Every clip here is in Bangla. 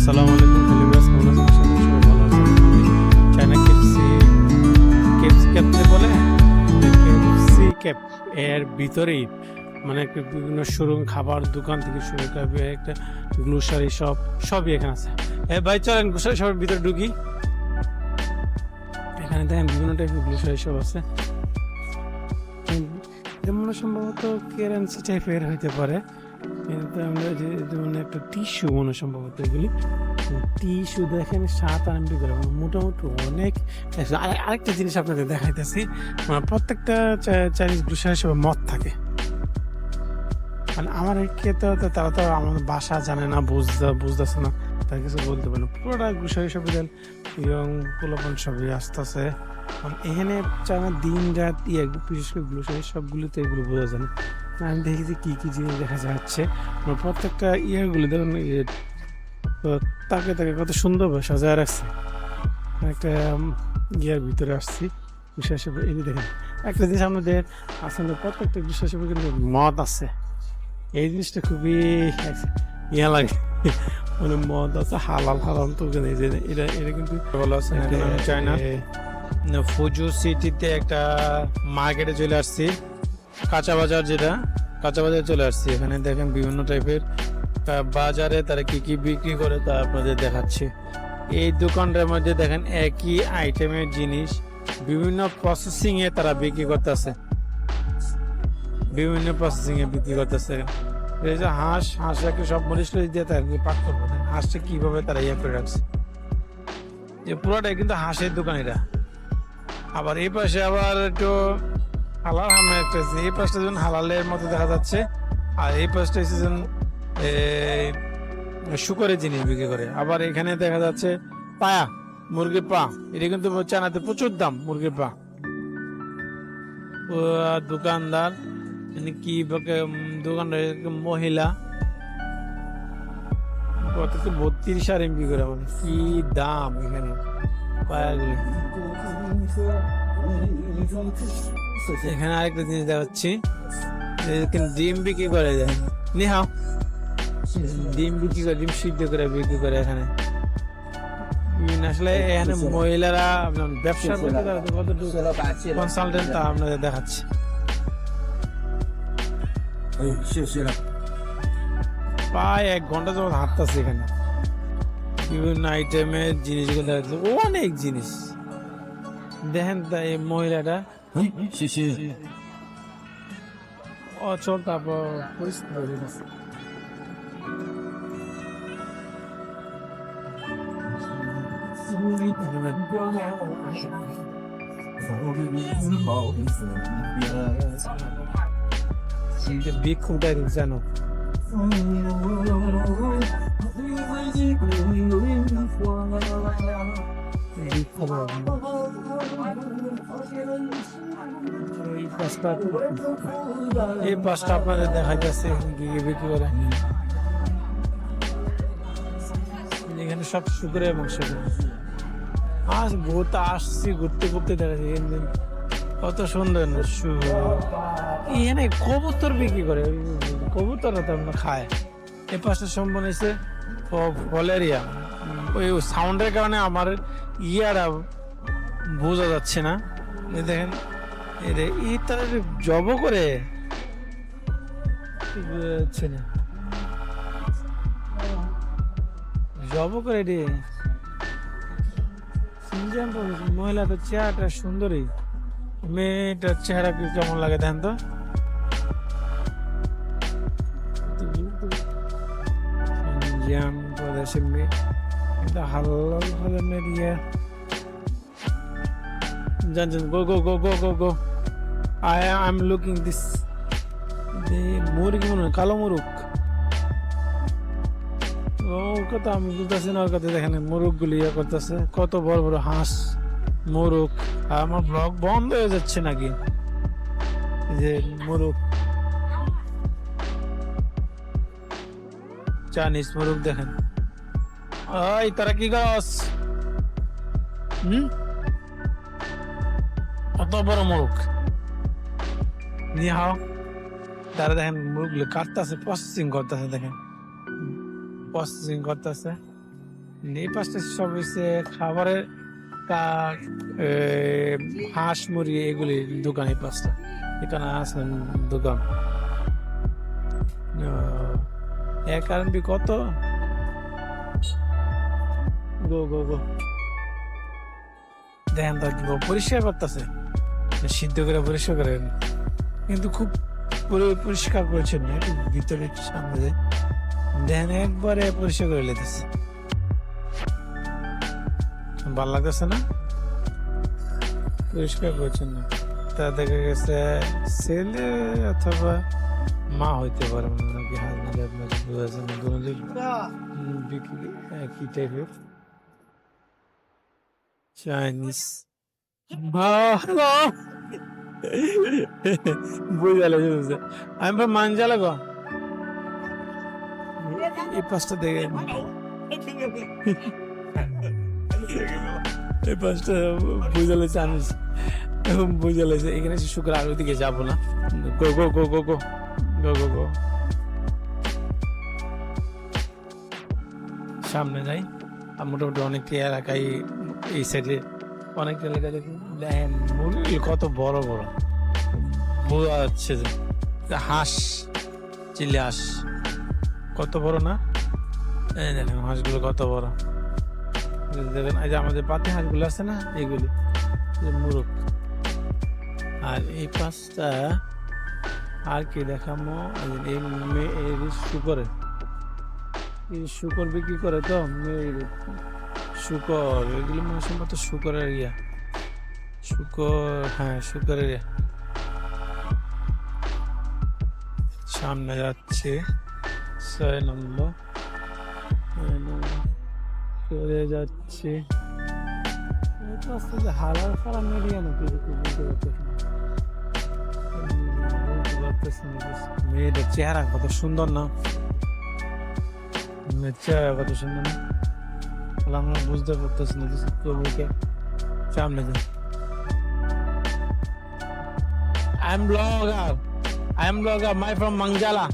আসসালামু আলাইকুম ভিউয়ার্স, কেমন আছেন? আশা করি সবাই ভালো আছেন। আমি চায়না কেএফসি ক্যাপ বলে কেএফসি ক্যাপ এর ভিতরেই মানে একটা বিভিন্ন শোরুম, খাবার দোকান থেকে শুরু করে একটা গ্লোসারি শপ সবই এখানে আছে। ভাই চলেন গ্লোসারি শপের ভিতরে ঢুকি। এখানে দেখেন বিভিন্ন টাইপের গ্লোসারি শপ আছে। মনে সম্ভবত কেরান্সি টাইপের হইতে পারে, কিন্তু আমরা যে যেমন একটা টিস্যু মনে সম্ভবত এগুলি টিস্যু দেখেন 7 RMB করে, মোটামুটি অনেক। আরেকটা জিনিস আপনাদের দেখাইতেছি, মানে প্রত্যেকটা চাইনিজ গ্রোসারি শপে মদ থাকে। মানে আমার তো তারা তো আমাদের ভাষা জানে না, বুঝতেছে না, তার কিছু বলতে পারে না। পুরোটা গ্রোসারি শপে দেন এবং পোলাপান সবই আসতেছে। এখানে চায়না দিন রাত বিশেষ করে গ্রোসারি শপগুলিতে এগুলো বোঝা যায় না। আমি দেখেছি কি কি জিনিস দেখা যাচ্ছে, প্রত্যেকটা ইয়েগুলো ধরুন তাকে তাকে কত সুন্দরভাবে সাজায় রাখছে। একটা ইয়ার ভিতরে আসছি বিশ্বাস, এই দেখেন একটা জিনিস আমাদের আসলে প্রত্যেকটা বিশ্বাস কিন্তু মদ আছে। এই জিনিসটা খুবই ইয়া লাগে, মানে মদ আছে হালাল হারাম তো এটা এটা কিন্তু ভালো আছে। চায়না ফুজু সিটিতে একটা মার্কেটে চলে আসছি, কাঁচা বাজার, যেটা কাঁচা বাজারে চলে আসছি। এখানে দেখেন বিভিন্ন টাইপের বাজারে তারা কি কি বিক্রি করে তা আপনাদের দেখাচ্ছে। এই দোকানটার মধ্যে দেখেন একই আইটেমের জিনিস বিভিন্ন প্রসেসিং এ তারা বিক্রি করতেছে, বিভিন্ন প্রসেসিং এ বিক্রি করতেছে। এই যে হাঁসটাকে সব মরিচ দিয়ে তারা পাক করবে, হাঁসটা কিভাবে তারা ইয়ে করে রাখছে, যে পুরোটাই কিন্তু হাঁসের দোকান এটা। আবার এই পাশে আবার একটু হালাল হামে একটা, এই পাশটা যেমন হালালের মতো দেখা যাচ্ছে, আর এই পাশটা যেমন শুকরের জিনিস বিক্রি করে। আবার এখানে দেখা যাচ্ছে পায়া, মুরগির পা, এটা কিন্তু চায়নাতে প্রচুর দাম মুরগির পা। দোকানদার কি দোকানদার মহিলা কত 32 RMB করে, মানে কি দাম এখানে পায়াগুলি। এখানে আরেকটা জিনিস দেখাচ্ছি, ডিম বিক্রি করে যায়, নিহাও ডিম বিক্রি করে, ডিম সিদ্ধ করে বিক্রি করে এখানে। আসলে এখানে মহিলারা ব্যবসা করতে কনসালটেন্ট তা আপনাদের দেখাচ্ছে। প্রায় 1 ঘন্টা যাবত হাঁটতেছে এখানে, বিভিন্ন আইটেমের জিনিসগুলো দেখাচ্ছে, অনেক জিনিস দেখেন। এই মহিলাটা অচল, তারপর পরিস্থিতি বিক্ষোভ দেয় জানো। এই পাঁচটা আপনাদের দেখাইতেছে বিক্রি করে। এখানে সব শুকুরের মাংস। বহুত আসছি ঘুরতে ঘুরতে দেখাচ্ছি, কত সুন্দর এখানে কবুতর বিক্রি করে। কবুতর তো আপনার খায়। এই পাশটা সম্পূর্ণ হয়েছে ফলেরিয়া। ওই সাউন্ডের কারণে আমার ইয়ারা বোঝা যাচ্ছে না। দেখেন এই তারা জব করে না, জব করে রে মহিলাটার চেহারাটা সুন্দরী, মেয়েটার চেহারা কেমন লাগে দেখেন তো। প্রদেশের মেয়ে কিন্তু হালাল ধরনের ইয়ে জানছেন। Go go go go go go I am looking this মুরগি, মনে হয় কালো মুরগ। ওর কথা আমি বুঝতেছি না, ওর কথা দেখেন মোরগ গুলি ইয়ে করতেছে, কত বড় বড় হাঁস মোরগ। আর আমার ব্লগ বন্ধ হয়ে যাচ্ছে নাকি, যে মোরগ চাইনিজ মোরগ দেখেন। ওই তারা কি গাছ, কত বড় মোরগ নিয়ে হাও। তারা দেখেন মুরগগুলো কাটতেছে, প্রসেসিং করতেছে, দেখেন প্রসেসিং করতেছে। এই পাশটা সব হচ্ছে খাবারের কাক, হাঁস মুরগি এগুলি দোকান। এই পাশটা এখানে আছে দোকান। এক আরবি কত? গো গো গো, দেখেন তো পরিষ্কার করতেছে, সিদ্ধ করে পরিষ্কার করে, কিন্তু খুব পরিষ্কার করেছেন না। একটু ভিতরে একটু সামনে যায়, দেখেন একবারে পরিষ্কার করে লেতেছে। ভালো লাগতেছে না? পরিষ্কার করছেন না। তা দেখা গেছে ছেলে অথবা মা হইতে পারে, নাকি হাজবেন্ড, আপনার বিক্রি একই টাইপের চাইনিজ। বুঝালে আমি ভাই মানজালা গো, এই পাঁচটা দেখে এই পাঁচটা বুঝালে চাইনিজ, বুঝালে এখানে শুক্র আর ওইদিকে যাবো না। গো go go go go go go গো, সামনে যাই। আর মোটামুটি অনেক এলাকায় এই সাইডে অনেক এলাকা দেখুন, দেখেন মুরগি কত বড় বড়, বোঝা যাচ্ছে যে হাঁস, চিলি হাঁস কত বড় না? এই দেখেন হাঁসগুলো কত বড়, দেখেন এই যে আমাদের পাতি হাঁসগুলো আছে না, এইগুলি মুরগ। আর এই পাঁচটা আর কি দেখামো, এই শুকরের, এই শুকর বিক্রি করে তো, শুকর এগুলি মনে সম্ভবত শুকরের ইয়া, শুকর, হ্যাঁ শুকরের ইয়া। সামনে যাচ্ছে 6 নম্বর, চলে যাচ্ছে হালাল ফারাম এরিয়া নাকি বুঝতে পারতেছি না। মেয়েদের চেহারা কত সুন্দর না, চেহারা কত সুন্দর না, আমরা বুঝতে পারতেছি না। তবুকে সামনে যাই। I am blogger, my from Mangjala.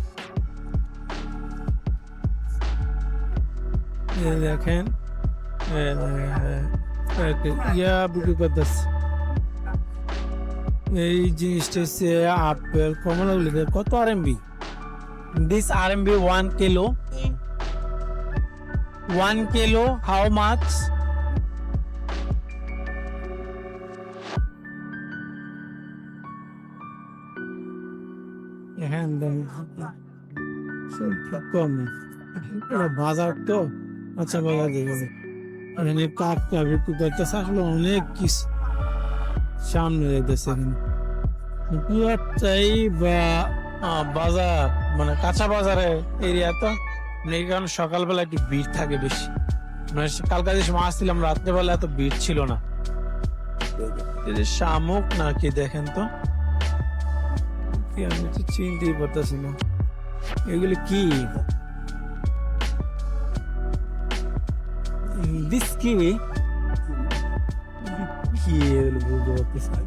দেখেন ইয়া বিক্রি করতেছে, এই জিনিসটা হচ্ছে আপেল কমলা গুলি। কত RMB? This RMB 1 kilo. 1 kilo, how much? কম বাজার তো, আচ্ছা বাজার দেখেছে এখানে কাকটা বিক্রি করতেছে, আসলে অনেক কিছু সামনে যাইতেছে। পুরাটাই বাজার, মানে কাঁচা বাজারের এরিয়া তো, এই কারণে সকালবেলা একটু ভিড় থাকে বেশি। মানে কালকা যে সময় আসছিলাম রাত্রেবেলা এত ভিড় ছিল না। শামুক নাকি দেখেন তো, আমি তো চিনতেই পারতেছি না এগুলি কি। দিস কি কি বুঝতে পারতেছি না।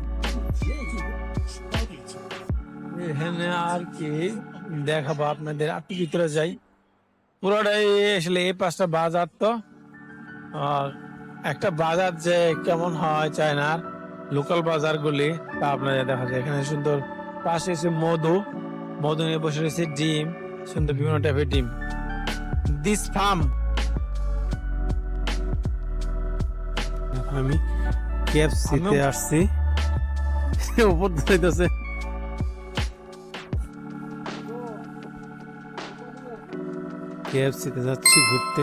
এখানে আর কি দেখাবো আপনাদের, একটু ভিতরে যাই। পুরোটাই আসলে এই পাঁচটা বাজার তো, একটা বাজার যে কেমন হয় চায়নার লোকাল বাজার গুলি তা আপনাদের দেখা যায়। এখানে সুন্দর পাশে এসে মধু নিয়ে বসে রয়েছে, ডিম, সুন্দর বিভিন্ন টাইপের ডিম। দিস ফার্ম, আমি KFC-তে আসছি, উপর ধরেছে KFC-তে যাচ্ছি ঘুরতে।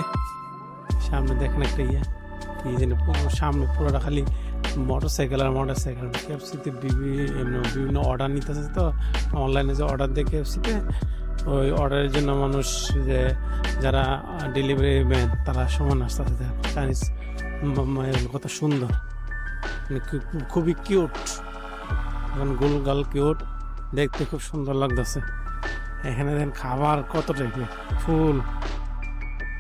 সামনে দেখেন একটা ইয়া কি জানি, সামনে পুরোটা খালি মোটরসাইকেল আর মোটরসাইকেল। KFC-তে বিভিন্ন অর্ডার নিতেছে তো, অনলাইনে যে অর্ডার দেয় KFC-তে, ওই অর্ডারের জন্য মানুষ যে যারা ডেলিভারি ম্যান তারা সমান আসতে চাইনিজ। কত সুন্দর, খুবই কিউট, গোল গাল কিউট, দেখতে খুব সুন্দর লাগতেছে। এখানে দেখেন খাবার কত টাইপের, ফুল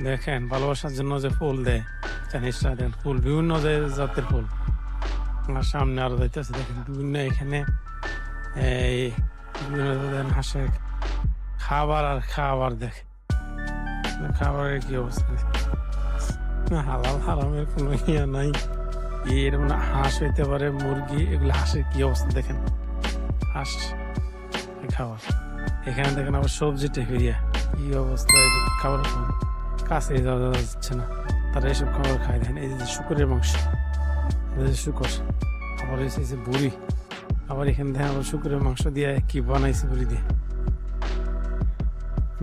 দেখেন, ভালোবাসার জন্য যে ফুল দেয় চাইনিজরা, দেখেন ফুল বিভিন্ন জাতের ফুল। আর সামনে আরো যাইতেছে দেখেন বিভিন্ন, এখানে এই বিভিন্ন হাঁসের খাবার আর খাবার, দেখে খাবারের কি অবস্থা। হালাল হারামের কোনো ইয়া নাই। এর মানে হাঁস হইতে পারে, মুরগি, এগুলো হাঁসের কি অবস্থা দেখেন, হাঁস খাবার। এখানে দেখেন আবার সবজি টেফিরিয়া, কি অবস্থা, খাবার কাছে যাওয়া যাচ্ছে না, তারা এসব খাবার খায়। দেখেন এই যে শুকরের মাংস, শুকর, আবার এসেছে বুড়ি, আবার এখানে দেখেন আবার শুকরের মাংস দিয়ে কি বানাইছে বুড়ি দিয়ে।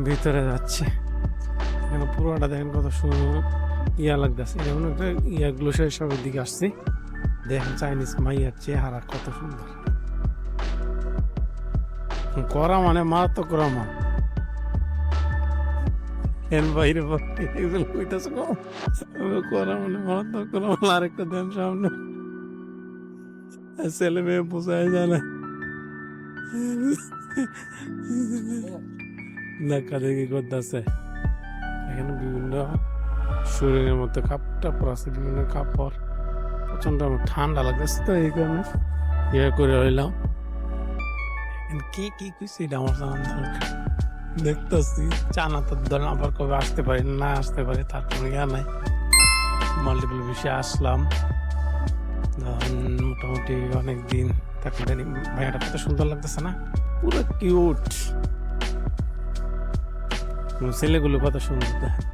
ভিতরে যাচ্ছে, এখানে পুরোটা দেখেন কত সুন্দর ইয়া লাগতেছে, এমন একটা ইয়া গ্লোসারি শপের দিকে আসছি। দেখেন চাইনিজ মাইয়ার চেহারা কত সুন্দর, করা মানে মারাত্মক করা মান। এর বাইরে এগুলো কইতাছে করা মানে মারাত্মক করা মান। আরেকটা দেন সামনে, ছেলে মেয়ে বোঝাই যায় না, ধাক্কা দেখি করতেছে। এখানে বিভিন্ন শরীরের মধ্যে কাপড় আছে, বিভিন্ন কাপড়। প্রচন্ড আমার ঠান্ডা লাগতেছে, তো এই কারণে ইয়ে করে রইলাম। কে কি কইছে এটা আমার জানার দরকার। দেখতেছি চানা তো ধরেন আবার কবে আসতে পারি না আসতে পারে, তার কোনো ইয়া নাই। মাল্টিপল বিষয়ে আসলাম মোটামুটি অনেক দিন তাকে জানি। ভাইয়াটা কত সুন্দর লাগতেছে না, পুরো কিউট, ছেলেগুলো কত সুন্দর দেখেন।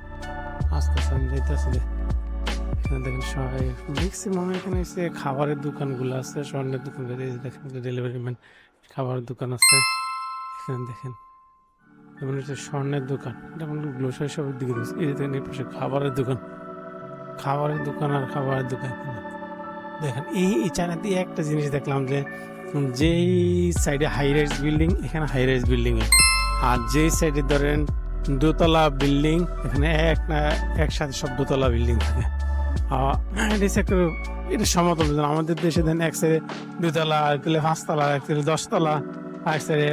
আস্তে আস্তে আমি যাইতেছি, এখানে দেখেন সবাই ম্যাক্সিমাম এখানে এসে খাবারের দোকানগুলো আছে, স্বর্ণের দোকান দেখেন, ডেলিভারি ম্যান খাবারের দোকান আছে। এখানে দেখেন যেমন হচ্ছে স্বর্ণের দোকান, যেমন গ্লোসারি শপের দিকে এই দেখেন এই পাশে খাবারের দোকান, খাবারের দোকান আর খাবারের দোকান। দেখেন এই চায়নাতে একটা জিনিস দেখলাম যে যেই সাইডে হাই রাইজ বিল্ডিং, এখানে হাই রাইজ বিল্ডিং এ, আর যেই সাইডে ধরেন দোতলা বিল্ডিং, এখানে একসাথে সব দোতলা বিল্ডিং থাকে। এটা সমতল। আমাদের দেশে দেন এক সাইডে দুতলা, এক সাইডে পাঁচতলা, এক সাইডে 10 তলা, আর সাইডে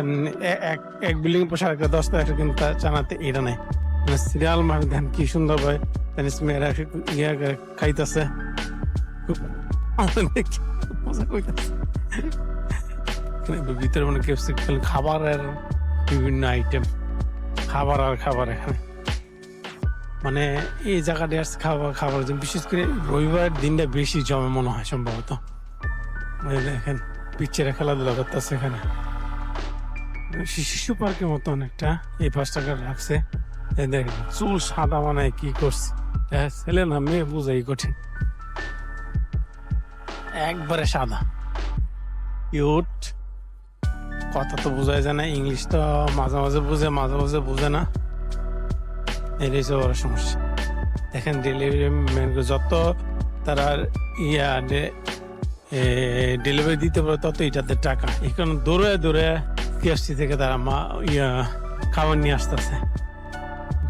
এক বিল্ডিং পোষা একটা 10 তলা, একটা কিন্তু চানাতে এটা নাই। সিরিয়াল মার দেন কি সুন্দর ভাই, মেয়েরা ইয়া খাইতেছে, ভিতরে মানে খাবারের বিভিন্ন আইটেম, খাবার আর খাবার। এখানে মানে এই জায়গাটা আসছে খাবার বিশেষ করে রবিবারের দিনটা বেশি জমে মনে হয় সম্ভবত। দেখেন পিচ্ছেরা খেলাধুলা করতেছে, এখানে শিশু পার্কের মতো অনেকটা। এই 5 টাকা লাগছে। দেখেন চুল সাদা বানায় কি করছে, ছেলে না মেয়ে বুঝাই কঠিন, একবারে সাদা কিউট। কথা তো বোঝাই যায় না, ইংলিশ তো মাঝে মাঝে বুঝে মাঝে মাঝে বুঝে না, এটাই তো বড় সমস্যা। দেখেন ডেলিভারি ম্যান যত তারা ডেলিভারি দিতে পারে তত এটাতে টাকা। এখানে দৌড়ে দৌড়ে কেএফসি থেকে তারা খাবার নিয়ে আসতেছে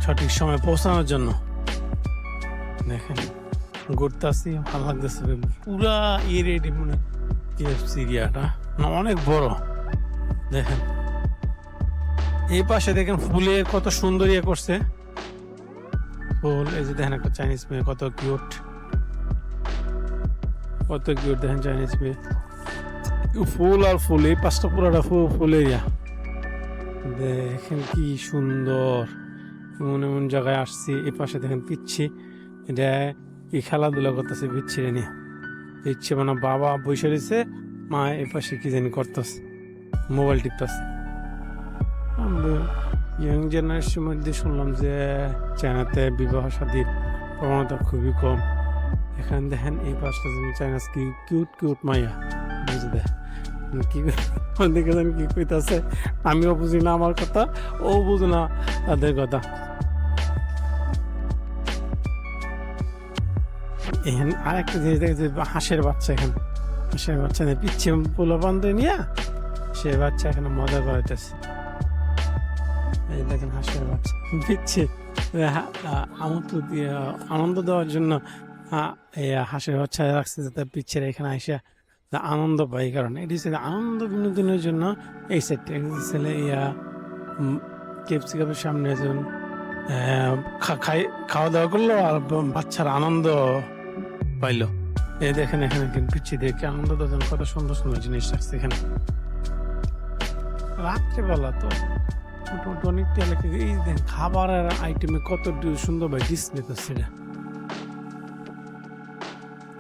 সঠিক সময় পৌঁছানোর জন্য। দেখেন ঘুরতে আসছি, ভালো লাগতেছে, পুরা এরিয়া মানে কেএফসি এরিয়াটা অনেক বড়। দেখেন এই পাশে দেখেন ফুলের কত সুন্দর ইয়ে করছে ফুল। এই যে দেখেন একটা চাইনিজ মেয়ে কত কিউট, কত কিউট দেখেন চাইনিজ মেয়ে, ফুল আর ফুল। এই পাশটা পুরোটা ফুল এরিয়া। দেখেন কি সুন্দর, এমন এমন জায়গায় আসছি। এই পাশে দেখেন পিচ্ছি, এটা কি খেলাধুলা করতেছে পিচ্ছিরে নিয়ে। পিচ্ছি মানে বাবা বসে রয়েছে, মা এ পাশে কি জানি করতেছে, মোবাইল টিপতেছে। ইয়ং জেনারেশনের মধ্যে শুনলাম যে চায়নাতে বিবাহ শাদীর প্রবণতা খুবই কম। এখানে দেখেন এই পাশটা চায়নাস কি কিউট কিউট মাইয়া, বুঝে দেয় কি দেখে জানি কি কইতাছে, আমিও বুঝি না আমার কথা, ও বুঝে না তাদের কথা। এখানে আরেকটা জিনিস দেখে যে হাঁসের বাচ্চা, এখানে হাঁসের বাচ্চা নিয়ে পিচ্ছে পোলা বান্ধে নিয়ে সে বাচ্চা এখানে মজা করাইতেছে। এই দেখেন হাঁসের বাচ্চা পিচ্ছে আনন্দ দেওয়ার জন্য হাঁসের বাচ্চা রাখছে, যাতে পিচ্ছের এখানে এসে আনন্দ পায়। এই কারণে এটি আনন্দ বিনোদনের জন্য এই সেটটা ছেলে কেএফসি কাপের সামনে একজন খাওয়া দাওয়া করলো আর বাচ্চারা আনন্দ পাইলো। এই দেখেন এখানে পিচ্ছি দেখে আনন্দ দেওয়ার কত সুন্দর সুন্দর জিনিস রাখছে এখানে। রাত্রেবেলা তো অনেক এই খাবারের আইটেমে কত সুন্দর ভাই ডিসপ্লে করছে।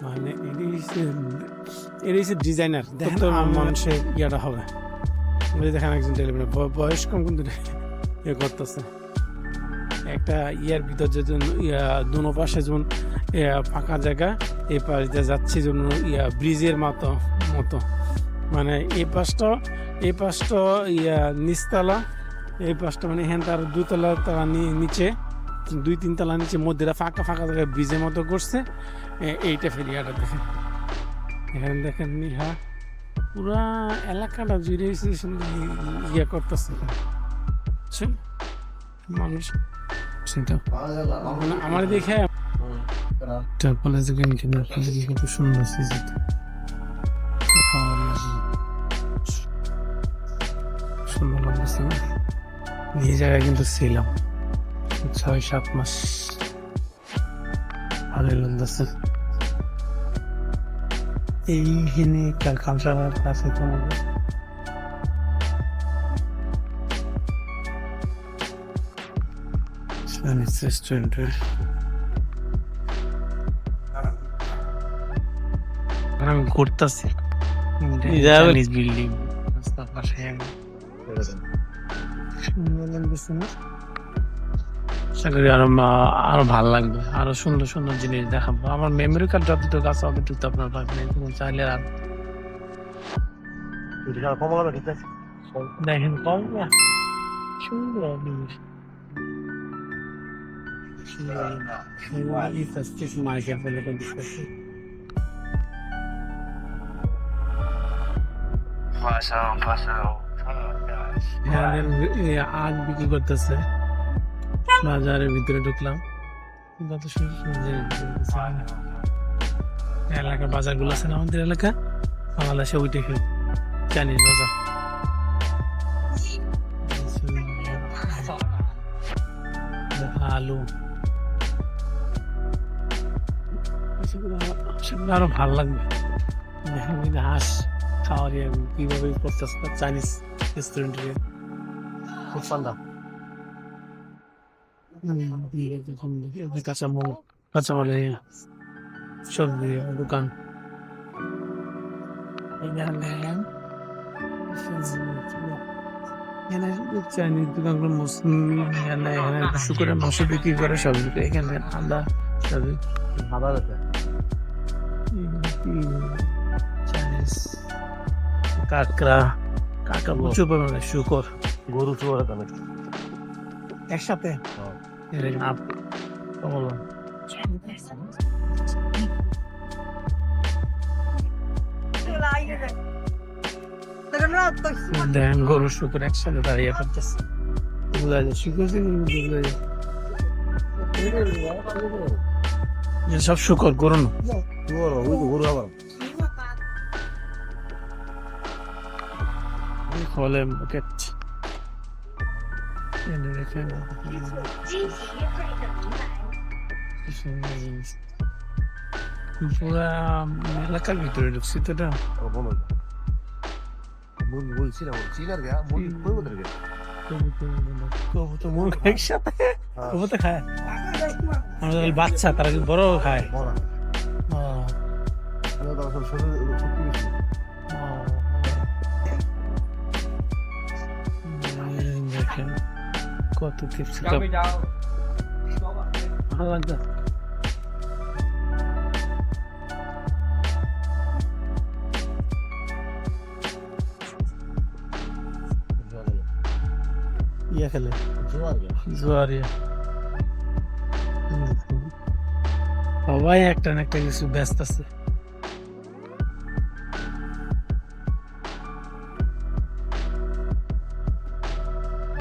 মানে এটি হচ্ছে ডিজাইনার, দেখেন মানুষের ইয়াটা হবে। ওই যে দেখেন একজন টেলিফোনে বয়স কম কিন্তু ইয়ে করতেছে একটা ইয়ার ভিতর যে দুনো পাশে যেমন ফাঁকা জায়গা, এই পাশ দিয়ে যাচ্ছে যেমন ব্রিজের মতো মতো, মানে এই পাশটা নিচতলা, এই পাশটা মানে এখানে তার দুতলা তারা নিচে 2-3 তলা নিচে মধ্যে ফাঁকা ফাঁকা জায়গায় ব্রিজের মতো করছে। এইটা ফেরিয়াটা দেখেন, এখানে দেখেন নিহা পুরা এলাকাটা জুড়ে ইয়ে করতেছে মানুষ। সেটা মানে আমার দেখে কলেজে খুব সুন্দর সুন্দর লাগতেছে না? এই জায়গায় কিন্তু ছিলাম 6-7 মাস, ভালোই লাগতেছে। এইখানে কালচার আছে তোমাদের রেস্টুরেন্টে। আমি ঘুরতেছি বিল্ডিং রাস্তার পাশে, সুন্দর লাগতেছে না? আশা করি আরো ভালো লাগবে, আরো সুন্দর সুন্দর জিনিস দেখাবো। আমার মেমোরি কার্ড যতটুকু আছে অতটুকু তো আপনার পাবেন, চাইলে আর দেখেন কম না, সুন্দর জিনিস। মার্কেট বলে আগ বিক্রি করতেছে, বাজারের ভিতরে ঢুকলাম, কত সুন্দর এলাকার বাজার গুলো আছে না আমাদের এলাকা বাংলাদেশে, ওইটা চাইনিজ বাজার। আলু আরো ভালো লাগবে, হাঁস খাওয়ার কিভাবে করতেছে চাইনিজ রেস্টুরেন্টে, খুব ঠান্ডা। কাঁচামাল সবজি দোকান, চাইনিজ দোকানগুলো মুসলিম, এখানে শুকুরের মাংস বিক্রি করে সব, এখানে আদা সবই চাইনিজ, কাঁকড়া প্রচুর পরিমাণে, শুকর, গরু একসাথে দেখেন গরু শুকর একসাথে দাঁড়িয়ে করতেছে, সব শুকর গরু না, হলে পুরা এলাকার ভিতরে ঢুকছি তো, এটা বাচ্চা তারা বড় খায়, দেখেন কত কিছু ভালো লাগবে। ইয়া খেলে জোয়ারিয়া সবাই একটা না একটা কিছু ব্যস্ত আছে।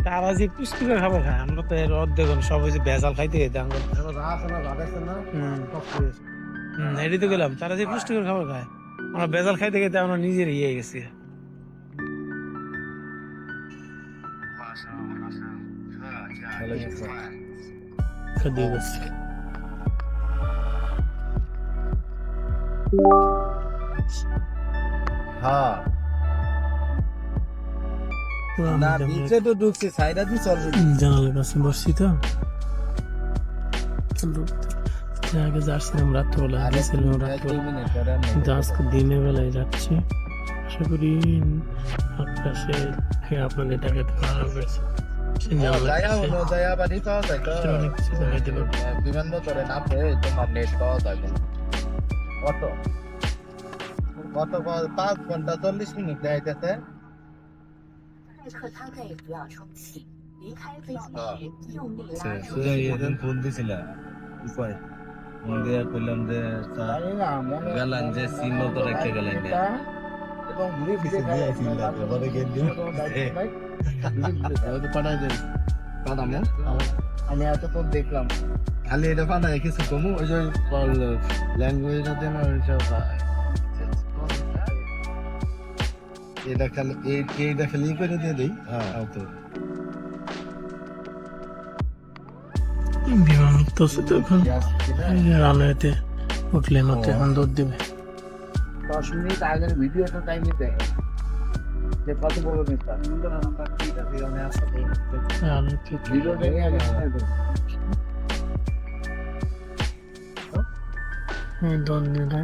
তারা যে পুষ্টিকর খাবার খায়, আমরা তো এর অর্ধেক সবাই যে ভেজাল খাইতে এটি তো গেলাম, তারা যে পুষ্টিকর খাবার খায়, আমরা ভেজাল খাইতে খাইতে আমরা নিজের ইয়ে গেছি। জানালার কাছে বসছি তো, আগে যাচ্ছিলাম রাত্রেবেলা, গেছিলাম রাত্রেবেলা, কিন্তু আজকে দিনের বেলায় যাচ্ছি। আশা করি আকাশে আপনাদের দেখাতে পারা গেছে। অনেক কিছু দেখাইতে পারবো। বিমানবন্দরে নামবে তোমার নেট পাওয়া যাবে কত কত 5 ঘন্টা 40 মিনিট দেখাইতেছে 待客舱内不要充气，离开飞机时用力拉住。 এদিন ফোন দিছিল উপায় মন্দির কইলাম যে গেলেন যে সিম তো রেখে গেলেন এবং ঘুরে ফিরে দিয়েছিল তারপরে গেল পাঠাই দেন পাঠামো আমি এতক্ষণ দেখলাম খালি এটা পাঠাই কিছু কমু ওই যে ল্যাঙ্গুয়েজটা দেন এটা খালি এইটা খালি করে দিয়ে দিই হ্যাঁ তো বিমান উঠতেছে তখন রানওয়েতে উঠলে মাত্র এখন দৌড় দিবে। 10 মিনিট আগের ভিডিওটা টাইমে দেখে যে কত বড় নেতা ভিডিও দেখে আগে দৌড় দিলে